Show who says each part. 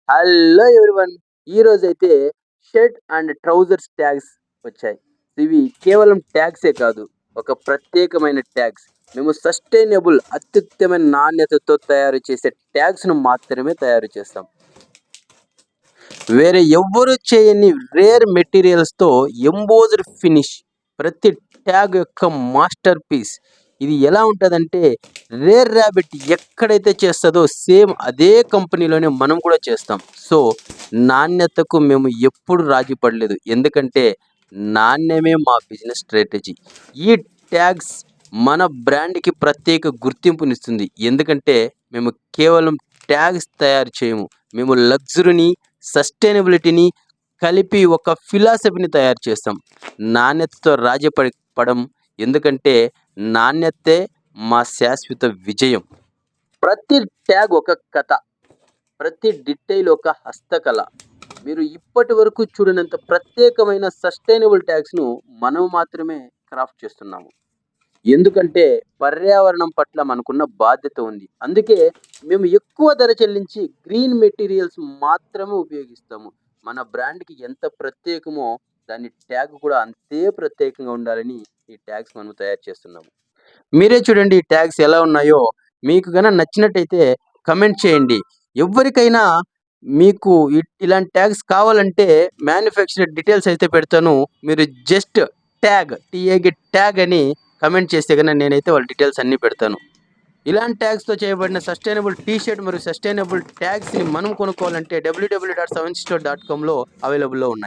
Speaker 1: Hello everyone. ఈరోజైతే shirt and trousers tags వచ్చాయి. ఇవి కేవలం ట్యాగ్సే కాదు. ఒక ప్రత్యేకమైన ట్యాగ్స్. మేము సస్టైనబుల్ అత్యుత్తమైన నాణ్యతతో తయారు చేసే ట్యాగ్స్‌ను మాత్రమే తయారు చేస్తాం. వేరే ఎవ్వరు చేయని రేర్ మెటీరియల్స్‌తో ఎంబోస్డ్ ఫినిష్. ప్రతి ట్యాగ్ యొక్క మాస్టర్ పీస్. ఇది ఎలా ఉంటదంటే రేర్ ర్యాబిట్ ఎక్కడైతే చేస్తదో సేమ్ అదే కంపెనీలోనే మనం కూడా చేస్తాం. సో, నాణ్యతకు మేము ఎప్పుడు రాజీ పడలేదు. ఎందుకంటే నాణ్యమే మా బిజినెస్ స్ట్రాటజీ. ఈ ట్యాగ్స్ మన బ్రాండ్‌కి ప్రత్యేక గుర్తింపునిస్తుంది. ఎందుకంటే మేము కేవలం ట్యాగ్స్ తయారు చేయము. మేము లగ్జరీని, సస్టైనబిలిటీని కలిపి ఒక ఫిలాసఫీని తయారు చేస్తాం. నాణ్యతతో రాజీ పడం. ఎందుకంటే నాణ్యతే మా శాశ్వత విజయం. ప్రతి ట్యాగ్ ఒక కథ. ప్రతి డీటెయిల్ ఒక హస్తకళ. మీరు ఇప్పటి వరకు చూడనంత ప్రత్యేకమైన సస్టైనబుల్ ట్యాగ్స్‌ను మనం మాత్రమే క్రాఫ్ట్ చేస్తున్నాము. ఎందుకంటే పర్యావరణం పట్ల మనకున్న బాధ్యత ఉంది. అందుకే మేము ఎక్కువ ధర చెల్లించి గ్రీన్ మెటీరియల్స్ మాత్రమే ఉపయోగిస్తాము. మన బ్రాండ్‌కి ఎంత ప్రత్యేకమో దాని ట్యాగ్ కూడా అంతే ప్రత్యేకంగా ఉండాలని ఈ ట్యాగ్స్ మనం తయారు చేస్తున్నాము. మీరే చూడండి ఈ ట్యాగ్స్ ఎలా ఉన్నాయో. మీకు నచ్చినట్టయితే కమెంట్ చేయండి. ఎవ్వరికైనా మీకు ఇలాంటి ట్యాగ్స్ కావాలంటే మ్యానుఫ్యాక్చరర్ డీటెయిల్స్ అయితే పెడతాను. మీరు జస్ట్ ట్యాగ్ అని కమెంట్ చేస్తే నేనైతే వాళ్ళ డీటెయిల్స్ అన్నీ పెడతాను. ఇలాంటి ట్యాగ్స్‌తో చేయబడిన సస్టైనబుల్ టీ షర్ట్ మరియు సస్టైనబుల్ ట్యాగ్స్‌ని మనం కొనుక్కోవాలంటే www.7store.comలో అవైలబుల్‌లో ఉన్నాయి.